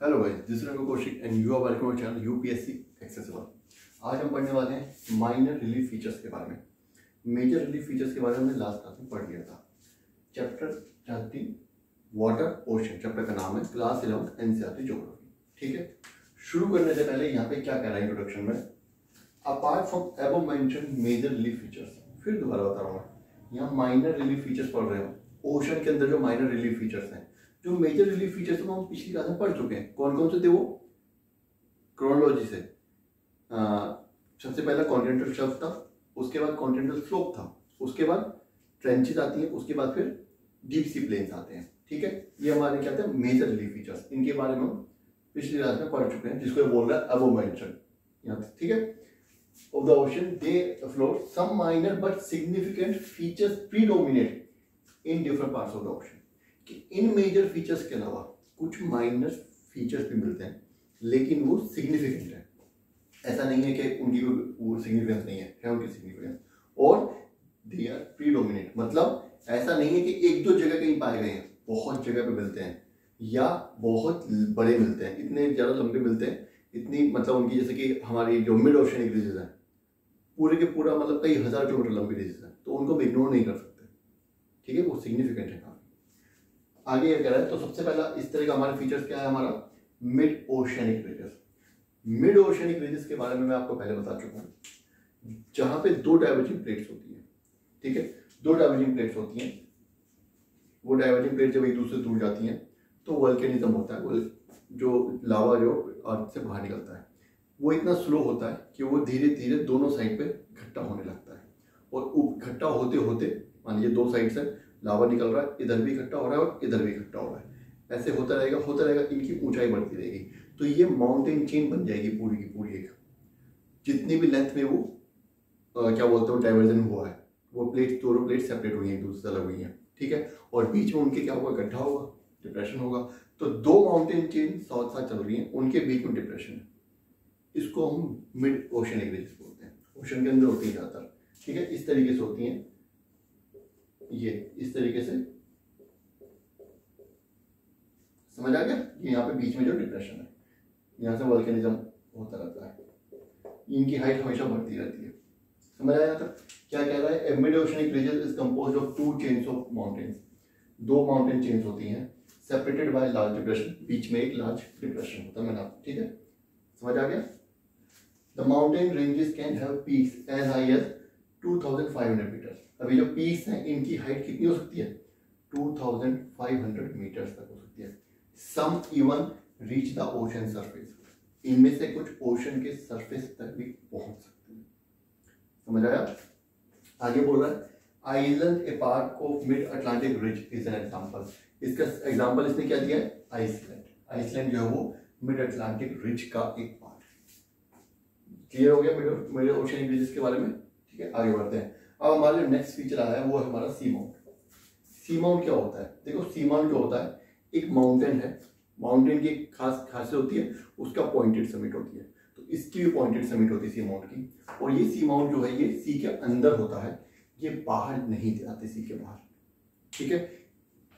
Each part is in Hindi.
Hello guys, this is Raghu Kaushik and you are welcome to channel UPSC accessible. आज हम पढ़ने वाले हैं माइनर रिलीफ फीचर्स के बारे में। मेजर रिलीफ फीचर्स के बारे में हमने लास्ट क्लास में पढ़ लिया था। चैप्टर 13 वाटर ओशन, चैप्टर का नाम है क्लास 11 एनसीईआरटी ज्योग्राफी। ठीक है, शुरू करने से पहले यहाँ पे क्या कह रहा है इंट्रोडक्शन में, apart from above mentioned major relief features. फिर दोबारा बता रहा हूँ, यहाँ माइनर रिलीफ फीचर्स पढ़ रहे हो। ओशन के अंदर जो माइनर रिलीफ फीचर्स हैं, जो मेजर रिलीफ फीचर्स हम पिछली क्लास में पढ़ चुके हैं। कौन कौन से थे वो, क्रोनोलॉजी से। सबसे पहला कॉन्टिनेंटल शेल्फ था, उसके बाद कॉन्टिनेंटल स्लोप था, उसके बाद ट्रेंचेस आती हैं, उसके बाद फिर डीप सी प्लेन्स आते हैं। ठीक है, ये हमारे क्या थे मेजर रिलीफ फीचर्स। इनके बारे में हम पिछली क्लास में पढ़ चुके हैं, जिसको ये बोल रहा है अबव मेंशन्ड यहाँ पे। ठीक है, of the ocean they float some minor but significant features predominate in different parts of the ocean. कि इन मेजर फीचर्स के अलावा कुछ माइनर फीचर्स भी मिलते हैं, लेकिन वो सिग्निफिकेंट है। ऐसा नहीं है कि उनकी वो सिग्निफिकेंस नहीं है उनकी सिग्निफिकेंस, और दे आर प्रीडोमिनेंट। मतलब ऐसा नहीं है कि एक दो जगह कहीं पाए गए हैं, बहुत जगह पे मिलते हैं या बहुत बड़े मिलते हैं, इतने ज़्यादा लंबे मिलते हैं, इतनी मतलब उनकी जैसे कि हमारी जो मिड ओशनिक रीजेस है पूरे के पूरा मतलब कई हज़ार किलोमीटर लंबी रीजेस है, तो उनको हम इग्नोर नहीं कर सकते। ठीक है, वो सिग्निफिकेंट है। आगे ये कह रहा है, तो सबसे पहला इस तरह का हमारे फीचर्स क्या है, हमारा mid oceanic ridges. Mid oceanic ridges के बारे में मैं आपको पहले बता चुका हूँ, जहां पे दो डाइवर्जिंग प्लेट्स होती है। ठीक है, दो डाइवर्जिंग प्लेट्स होती हैं। वो डाइवर्जिंग प्लेट जब एक दूसरे से दूर जाती हैं तो वल्केनिज्म होता है। वो जो लावा जो अर्थ से बाहर निकलता है वो इतना स्लो होता है कि वो धीरे धीरे दोनों साइड पे इकट्ठा होने लगता है, और इकट्ठा होते होते मान लीजिए दो साइड से लावा निकल रहा है, इधर भी इकट्ठा हो रहा है और इधर भी इकट्ठा हो रहा है। ऐसे होता रहेगा, इनकी ऊंचाई बढ़ती रहेगी, तो ये माउंटेन चेन बन जाएगी पूरी की पूरी। एक जितनी भी लेंथ में वो क्या बोलते हो डाइवर्जन हुआ है, वो प्लेट दोनों प्लेट सेपरेट हुई हैं, एक दूसरे से अलग हुई हैं। ठीक है, और बीच में उनके क्या होगा, इकट्ठा होगा, डिप्रेशन होगा। तो दो माउंटेन चेन साथ साथ चल रही हैं, उनके बीच में डिप्रेशन है। इसको हम मिड ओशनिक रीजेस बोलते हैं। ओशन के अंदर होती है ज़्यादातर। ठीक है, इस तरीके से होती हैं, ये इस तरीके से, समझ आ गया। ये यहाँ पे बीच में जो डिप्रेशन है, यहाँ से वल्केनिज्म होता रहता है, इनकी हाइट हमेशा बढ़ती रहती है। समझ आया तक क्या कह रहा है, mid oceanic region is composed of to chains of mountains. दो माउंटेन चेन्स होती हैं सेपरेटेड बाय लार्ज डिप्रेशन, बीच में एक लार्ज डिप्रेशन होता है। मैंने, ठीक है, समझ आ गया। The mountain ranges can have peaks as high as 2500 metre. अभी जो पीक्स हैं इनकी हाइट कितनी हो सकती है, 2500 मीटर्स तक हो सकती है। Some even reach the ocean surface. इनमें से कुछ ओशन के सरफेस तक भी पहुंच सकते हैं। समझ आया। आगे बोल रहा है, Iceland a part of mid Atlantic ridge is an example. इसका एग्जांपल इसने क्या दिया है, आइसलैंड। आइसलैंड जो है वो मिड अटलांटिक रिज का एक पार्ट। क्लियर हो गया मिड ओशनिक रिजेस के बारे में। ठीक है, आगे बढ़ते हैं। अब हमारा जो नेक्स्ट फीचर आया है वो है हमारा सी माउंट। सी माउंट क्या होता है, देखो सी माउंट जो होता है, एक माउंटेन है, माउंटेन की खास खासियत होती है उसका पॉइंटेड समिट होती है, तो इसकी भी पॉइंटेड समिट होती है सी माउंट की। और ये सी माउंट जो है ये सी के अंदर होता है, ये बाहर नहीं जाते सी के बाहर। ठीक है,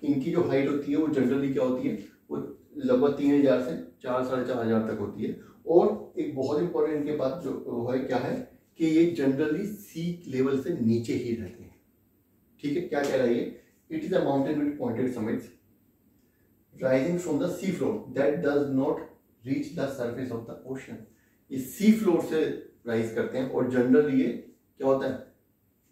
इनकी जो हाइट होती है वो जनरली क्या होती है, वो लगभग 3000 से 4-4.5 तक होती है। और एक बहुत इंपॉर्टेंट इनके बात जो है क्या है कि ये जनरली सी लेवल से नीचे ही रहते हैं। ठीक है, क्या कह रहा है ये, it is a mountain with pointed summits rising from the sea floor that does not reach the surface of the ocean. ये सी फ्लोर से राइज करते हैं और जनरली ये क्या होता है,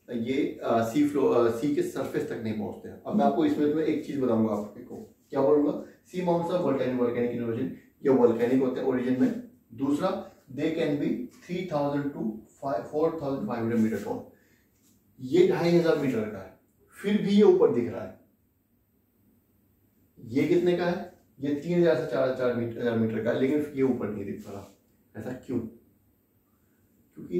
ये सी के सरफेस तक नहीं पहुंचते हैं। अब मैं आपको इसमें तुम्हें एक चीज बताऊंगा, आपको क्या बोलूंगा, seamounts of volcanic in origin, ये वोल्केनिक होते हैं ओरिजिन में। दूसरा, they can be 3000 to 4500 metre tall. ये 2500 मीटर का है, फिर भी ये ऊपर दिख रहा है। ये कितने का है, ये 3000 से 4000 मीटर का है, लेकिन ये ऊपर नहीं दिख रहा। ऐसा क्यों, क्योंकि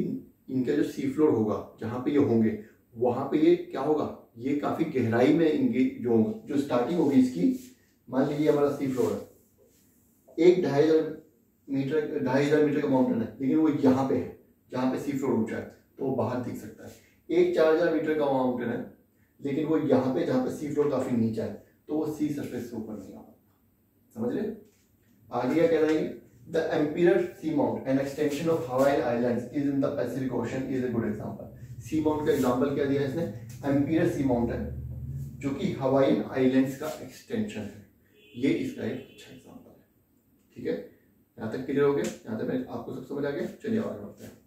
इनका जो सी फ्लोर होगा जहां पे ये होंगे वहां पे ये क्या होगा, ये काफी गहराई में इनकी जो स्टार्टिंग होगी इसकी, मान लीजिए हमारा सी फ्लोर है, एक 2500 मीटर का माउंटेन है, लेकिन वो यहाँ पे है जहाँ पे सी फ्लोर ऊंचा है, तो वो बाहर दिख सकता है। एक 4000 मीटर का माउंटेन है, लेकिन वो यहाँ पे जहाँ पे सी फ्लोर काफी नीचा है, तो वो सी सरफेस से ऊपर नहीं आ पाता। समझ रहे। आगे क्या कह रहा है, the Emperor sea mount an extension of Hawaii islands is in the Pacific ocean is a good example. Sea mount का एग्जांपल क्या दिया है इसने, एम्पियर सी माउंट है जो कि हवाई आइलैंड्स का एक्सटेंशन है, ये इसका एक अच्छा एग्जांपल है। ठीक है, यहाँ तक क्लियर हो गया, यहाँ तक मैं आपको सब समझ आ गया। चलिए आगे बढ़ते हैं।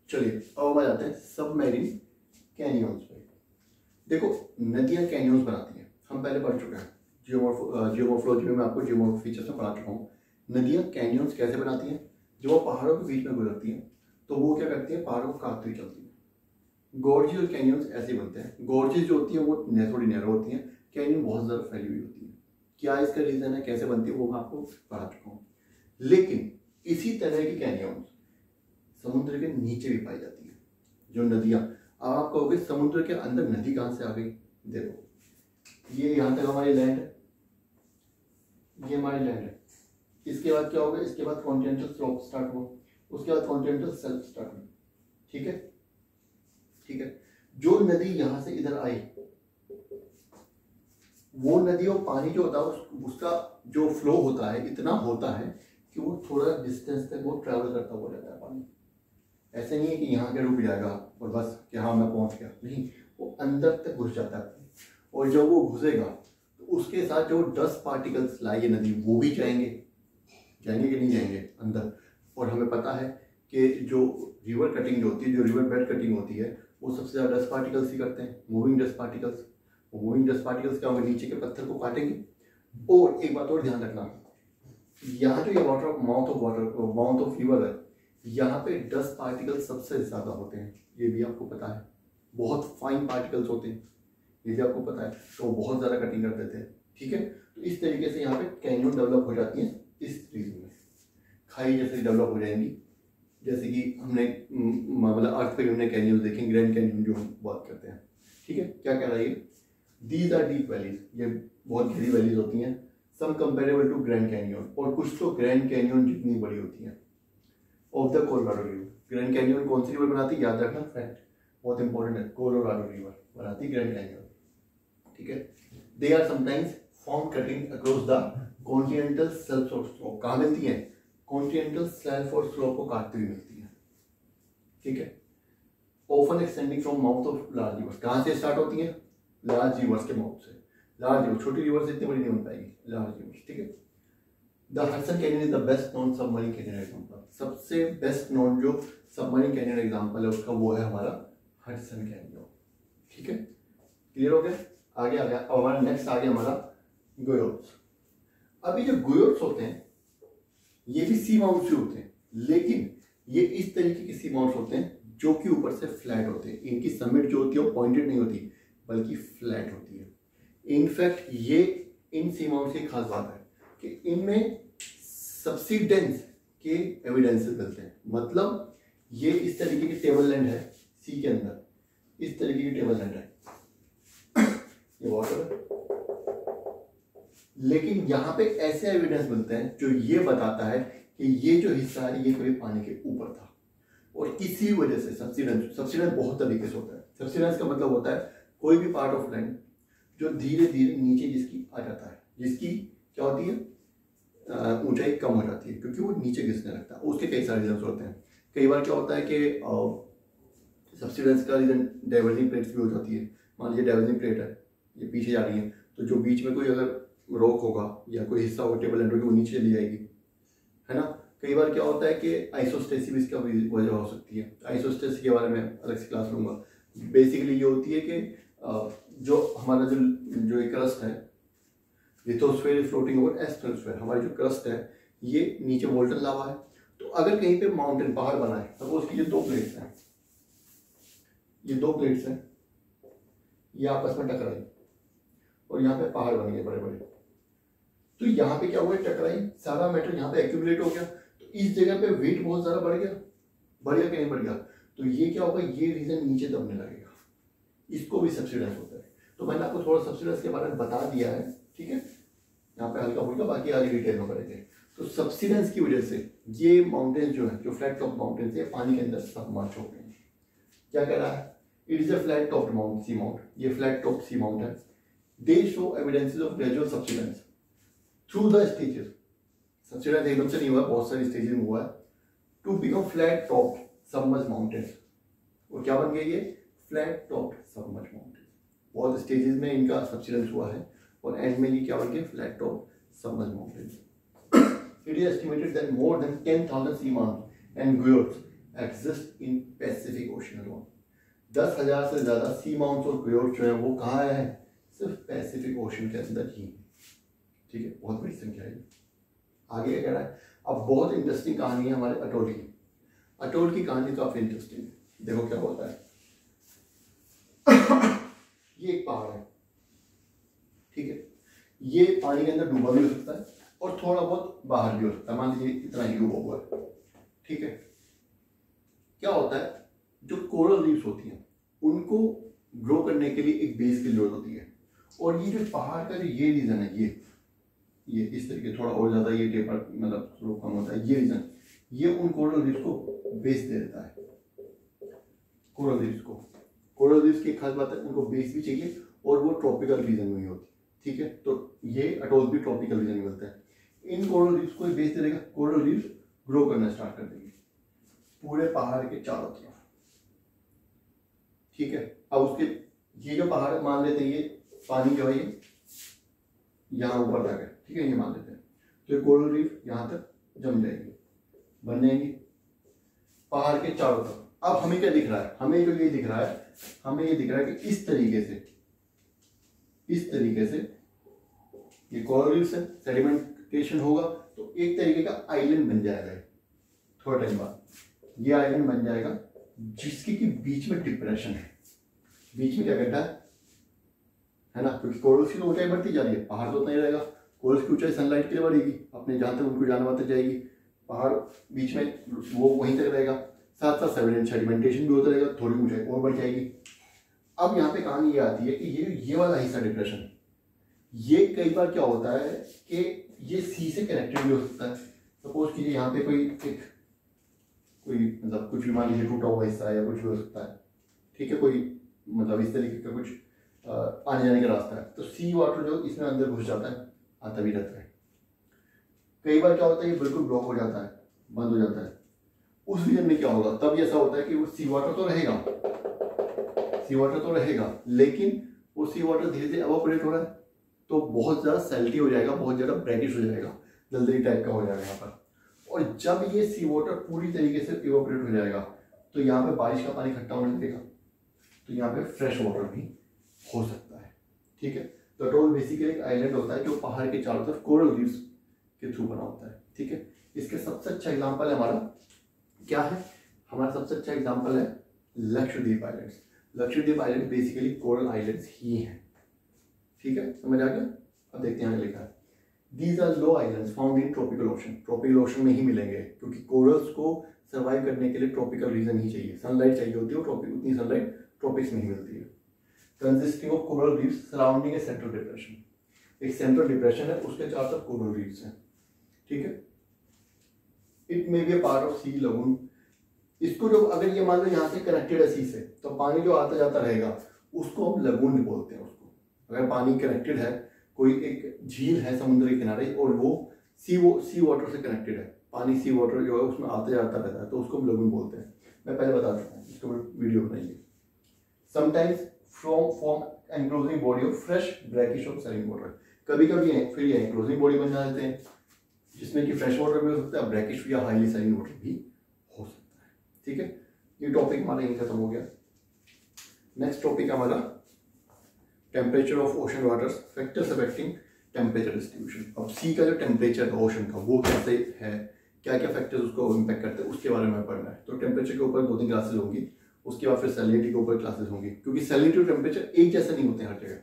चलिए अब हम आ जाते हैं सबमरीन कैनियंस पे। देखो नदियां कैनियंस बनाती हैं, हम पहले पढ़ चुके हैं जियोमॉर्फोलॉजी में, मैं आपको जियोमॉर्फ फीचर्स में पढ़ा चुका हूँ। नदियां कैनियंस कैसे बनाती हैं, जब वो पहाड़ों के बीच में गुजरती हैं तो वो क्या करती है, पहाड़ों को काटती हुई चलती है। गॉर्जेस और कैनियंस ऐसे बनते हैं। गॉर्जेस जो होती है वो थोड़ी नैरो होती हैं, कैनियन बहुत ज़्यादा फैली हुई होती है। क्या इसका रीज़न है, कैसे बनती है, वो मैं आपको पढ़ा चुका हूँ। लेकिन इसी तरह की कैनियंस समुद्र के नीचे भी पाई जाती है, जो नदियाँ। अब आप कहोगे समुद्र के अंदर नदी कहाँ से आ गई, देखो ये यहाँ तक हमारी लैंड है, ये हमारी लैंड है। इसके बाद क्या होगा, इसके बाद कॉन्टिनेंटल स्लोप स्टार्ट हुआ, उसके बाद कॉन्टिनेंटल शेल्फ स्टार्ट हुई। ठीक है, ठीक है। जो नदी यहाँ से इधर आई, वो नदी और पानी जो होता है उसका जो फ्लो होता है इतना होता है कि वो थोड़ा डिस्टेंस तक वो ट्रैवल करता हुआ जाता है पानी। ऐसे नहीं है कि यहाँ के रुक जाएगा और बस कि हाँ मैं पहुँच गया, नहीं, वो अंदर तक घुस जाता है। और जब वो घुसेगा तो उसके साथ जो डस्ट पार्टिकल्स लाए नदी वो भी जाएंगे कि नहीं जाएंगे अंदर। और हमें पता है कि जो रिवर कटिंग जो होती है, जो रिवर बेड कटिंग होती है, वो सबसे ज़्यादा डस्ट पार्टिकल्स ही करते हैं, मूविंग डस्ट पार्टिकल्स। वो मूविंग डस्ट पार्टिकल्स क्या होंगे, नीचे के पत्थर को काटेंगे। और एक बात और ध्यान रखना, यहाँ जो ये माउथ ऑफ रिवर है, यहाँ पे डस्ट पार्टिकल्स सबसे ज़्यादा होते हैं, ये भी आपको पता है। बहुत फाइन पार्टिकल्स होते हैं, ये भी आपको पता है, तो बहुत ज़्यादा कटिंग कर देते हैं। ठीक है, तो इस तरीके से यहाँ पे कैनियन डेवलप हो जाती है। इस रीजन में खाई जैसे डेवलप हो जाएंगी, जैसे कि हमने मतलब अर्थ पे हमने कैनियन देखें, ग्रैंड कैनियन जो हम बात करते हैं। ठीक है, क्या कह रहा है ये, दीज आर डीप वैलीज, ये बहुत गहरी वैलीज होती हैं। सम कंपेरेबल टू ग्रैंड कैनियन, और कुछ तो ग्रैंड कैनियन जितनी बड़ी होती हैं। Of the Colorado river, grand canyon कौन सी रिवर बनाती है, याद रखना फ्रेंड, बहुत इंपॉर्टेंट है। कोलोराडो रिवर बनाती है ग्रैंड कैनियन। ठीक है, they are sometimes form cutting across the continental shelf और स्लोप। कहाँ मिलती है, कॉन्टिनेंटल शेल्फ और स्लोप को काटती हुई मिलती है। ठीक है, often extending from mouth of large rivers, कहाँ से स्टार्ट होती है, लार्ज रिवर्स के माउथ से। लार्ज रिवर, छोटी रिवर से इतनी बड़ी नहीं बन पाएगी, लार्ज रिवर्स। ठीक है, the Hudson canyon is the best known submarine canyon example. सबसे बेस्ट नोन जो सबमरीन कैनियन एग्जांपल है उसका, वो है हमारा हडसन कैनियन। ठीक है, क्लियर हो गया। आगे आ गया, अब हमारा नेक्स्ट आ गया हमारा गोयोट्स। अभी जो गोयोट्स होते हैं ये भी सी माउंट्स होते हैं, लेकिन ये इस तरीके के सी माउंट्स होते हैं जो कि ऊपर से फ्लैट होते हैं। इनकी समिट जो होती है वो पॉइंटेड नहीं होती बल्कि फ्लैट होती है। इनफैक्ट ये इन सी माउंट्स की खास बात है कि इनमें सब्सिडेंस के एविडेंसेस मिलते हैं। मतलब ये इस तरीके की टेबल लैंड है सी के अंदर, इस तरीके की टेबल लैंड है, ये वाटर है, लेकिन यहाँ पे ऐसे एविडेंस मिलते हैं जो ये बताता है कि ये जो हिस्सा है ये कभी पानी के ऊपर था। और इसी वजह से सब्सिडेंस बहुत तरीके से होता है। सब्सिडेंस का मतलब होता है कोई भी पार्ट ऑफ लैंड जो धीरे धीरे नीचे जिसकी आ जाता है, जिसकी क्या होती है, ऊंचाई कम हो जाती है क्योंकि वो नीचे घिसने लगता है। उसके कई सारे रीजन होते हैं। कई बार क्या होता है कि सब्सिडेंस का रीजन डाइवर्जिंग प्लेट्स भी हो जाती है। मान लीजिए डाइवर्जिंग प्लेट है, ये पीछे जा रही है, तो जो बीच में कोई अगर रॉक होगा या कोई हिस्सा होगा टेबल लैंड होगी वो नीचे चली जाएगी, है ना। कई बार क्या होता है कि आइसोस्टेसिस इसका वजह हो सकती है। आइसोस्टेसिस के बारे में अलग से क्लास लूंगा। बेसिकली ये होती है कि जो हमारा जो एक क्रस्ट है, लिथोस्फीयर इज फ्लोटिंग ओवर एस्ट्रोस्फीयर। हमारी जो क्रस्ट है ये नीचे वोल्टन लावा है, तो अगर कहीं पे माउंटेन पहाड़ बना है, सपोज की ये दो प्लेट्स हैं, ये दो प्लेट्स हैं, ये आपस में टकराई और यहाँ पे पहाड़ बन गए बड़े बड़े, तो यहाँ पे क्या हुआ, टकराई, सारा मैटर यहाँ पे एक्यूमुलेट हो गया, तो इस जगह पे वेट बहुत ज्यादा बढ़ गया कि नहीं बढ़ गया, तो ये क्या होगा, ये रीजन नीचे दबने लगेगा। इसको भी सब्सिडेंस होता है। तो मैंने आपको थोड़ा सब्सिडेंस के बारे में बता दिया है, ठीक है, यहाँ पे हल्का फुल्का, बाकी आगे डिटेल में करेंगे। तो सब्सिडेंस की वजह से ये माउंटेन जो है, जो फ्लैट टॉप माउंटेन है, पानी के अंदर सबमर्ज हो गए हैं। क्या कह रहा है? It is a flat top mount, sea mount, ये फ्लैट टॉप सी माउंट है। They show evidences of gradual subsidence through the stages. Subsidence एकदम से नहीं हुआ, बहुत सारी स्टेजेस में हुआ है to become flat top submerge mountains. और क्या बन गई ये? Flat top submerge mountain. बहुत स्टेजेस में इनका सब्सिडेंस हुआ है और एंड में ये क्या बन गया? Flat top submerge mountain. It is estimated that more than 10,000 sea mounts and fjords exist in Pacific Ocean alone. 10,000 से ज़्यादा सी माउंट्स और fjords जो है वो कहाँ है? सिर्फ पैसिफिक ओशन के अंदर ही। ठीक है, बहुत बड़ी संख्या है। आगे क्या कह रहा है? अब बहुत इंटरेस्टिंग कहानी है हमारे अटोल की। अटोल की कहानी काफी इंटरेस्टिंग है। देखो क्या होता है। ये एक पहाड़ है, ठीक है, ये पानी के अंदर डूबा भी हो सकता है और थोड़ा बहुत बाहर भी हो सकता है। मान लीजिए इतना ही डूबा हुआ है, ठीक है। क्या होता है? जो कोरल रीफ्स होती हैं उनको ग्रो करने के लिए एक बेस की जरूरत होती है। और ये जो पहाड़ का जो ये रीजन है, ये इस तरीके थोड़ा और ज्यादा ये टेपर मतलब स्लोप कम होता है, ये रीजन, ये उन कोरल रीफ्स को बेस दे देता है। कोरल रीफ्स को, कोरल रीफ्स की खास बात है उनको बेस भी चाहिए और वो ट्रॉपिकल रीजन में ही होती है, ठीक है। तो ये अटोल भी ट्रॉपिकल रीजन में मिलता है। इन कोरल रीफ्स को बेस दे देगा, कोरल रीफ्स ग्रो करना स्टार्ट कर देंगे पूरे पहाड़ के चारों तरफ, ठीक है। अब उसके ये जो पहाड़ मान लेते हैं, ये पानी जो है ये यहाँ ऊपर तक है, ठीक है, ये मान लेते हैं। तो ये कोरल रीफ यहाँ तक जम जाएगी, बन जाएंगी पहाड़ के चारों तरफ। अब हमें क्या दिख रहा है? हमें जो ये दिख रहा है, हमें ये दिख रहा है कि इस तरीके से ये कोरल रीफ से सेडिमेंटेशन होगा तो एक तरीके का आइलैंड बन जाएगा। थोड़ा टाइम बाद ये आइलैंड बन जाएगा जिसके की बीच में डिप्रेशन है। बीच में क्या गड्ढा है ना, क्योंकि कोरल्स की तो ऊंचाई बढ़ती जा रही है, पहाड़ तो उतना ही रहेगा। कोरल्स की ऊंचाई सनलाइट के लिए बढ़ेगी, अपने जहां तक उनको जाना तक जाएगी, पहाड़ बीच में वो वहीं तक रहेगा। साथ साथ सेडिमेंटेशन भी होता रहेगा, थोड़ी ऊंचाई और बढ़ जाएगी। अब यहाँ पे कहानी ये आती है कि ये वाला हिस्सा डिप्रेशन, ये कई बार क्या होता है कि ये सी से कनेक्टेड भी हो सकता है। सपोज कीजिए यहाँ पे कोई मतलब कुछ भी मान लीजिए टूटा हुआ हिस्सा है या कुछ भी हो सकता है, ठीक है, कोई मतलब इस तरीके का कुछ आने जाने का रास्ता है, तो सी वाटर जो इसमें अंदर घुस जाता है, आता भी रहता है। कई बार क्या होता है ये बिल्कुल ब्लॉक हो जाता है, बंद हो जाता है। उस रीजन में क्या होगा? तब ऐसा होता है कि वो सी वाटर तो रहेगा, लेकिन वो सी वाटर धीरे धीरे एवापोरेट हो रहा है, तो बहुत ज़्यादा सैल्टी हो जाएगा, बहुत ज़्यादा ब्रैकिश हो जाएगा, दलदली टाइप का हो जाएगा यहाँ पर। और जब ये सी वाटर पूरी तरीके से इवेपोरेट हो जाएगा तो यहाँ पे बारिश का पानी इकट्ठा होने लगेगा, तो यहाँ पे फ्रेश वाटर भी हो सकता है, ठीक है। तो अटोल बेसिकली एक आइलैंड होता है जो पहाड़ के चारों तरफ कोरल रीफ्स के थ्रू बना होता है, ठीक है। इसके सबसे अच्छा एग्जाम्पल है हमारा क्या है? हमारा सबसे अच्छा एग्जाम्पल है Lakshadweep islands. Lakshadweep island basically coral islands ही हैं, ठीक है, समझ आ गया। अब देखते हैं आगे लिखा है, these are low islands found in tropical ocean. Tropical ocean में ही मिलेंगे क्योंकि कोरल्स को सर्वाइव करने के लिए ट्रॉपिकल रीजन ही चाहिए, सनलाइट चाहिए होती है, उतनी सनलाइट ट्रॉपिक्स में ही मिलती है। Consisting of coral reefs surrounding a central depression, एक सेंट्रल डिप्रेशन है, उसके चारों तरफ कोरल रीफ्स हैं, ठीक है। It may be a part of sea lagoon. इसको जो अगर ये मान लो यहाँ से कनेक्टेड है सी से, तो पानी जो आता जाता रहेगा उसको हम लगून बोलते हैं। उसको अगर पानी कनेक्टेड है, कोई एक झील है समुद्र के किनारे और वो सी वाटर से कनेक्टेड है, पानी सी वाटर जो है उसमें आता जाता रहता है, तो उसको हम लगून बोलते हैं। मैं पहले बता देता हूँ, इसको वीडियो बनाइए। Sometimes from enclosing body of fresh brackish of saline water. कभी कभी फिर ये एनक्लोजिंग बॉडी बन जाते हैं जिसमें कि फ्रेश वाटर भी हो सकता है, ब्रैकिश या हाईली सैलिन वाटर भी हो सकता है, ठीक है। ये टॉपिक हमारा यहीं खत्म हो गया। नेक्स्ट टॉपिक हमारा temperature of ocean waters, factors affecting temperature distribution. अब सी का जो टेम्परेचर है ओशन का वो कैसे है, क्या क्या फैक्टर्स उसको इम्पैक्ट करते हैं, उसके बारे में पढ़ना है। तो टेम्परेचर के ऊपर 2-3 क्लासेस होंगी, उसके बाद फिर सैलिनिटी के ऊपर क्लासेस होंगी, क्योंकि सैलिनिटी और टेम्परेचर एक जैसे नहीं होते हैं हर जगह।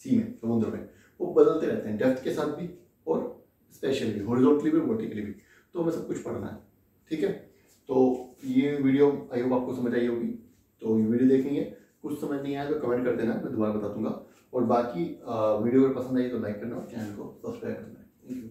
सी में, समुद्र में वो बदलते रहते हैं, डेप्थ के साथ भी और स्पेशली भी, हॉरिजॉन्टली भी, वर्टिकली भी। तो हमें सब कुछ पढ़ना है, ठीक है। तो ये वीडियो आई होप आपको समझ आई होगी। तो ये वीडियो देखेंगे, कुछ समझ नहीं आया तो कमेंट कर देना, मैं दोबारा बता दूंगा। और बाकी वीडियो अगर पसंद आई तो लाइक करना और चैनल को सब्सक्राइब करना है। Thank you.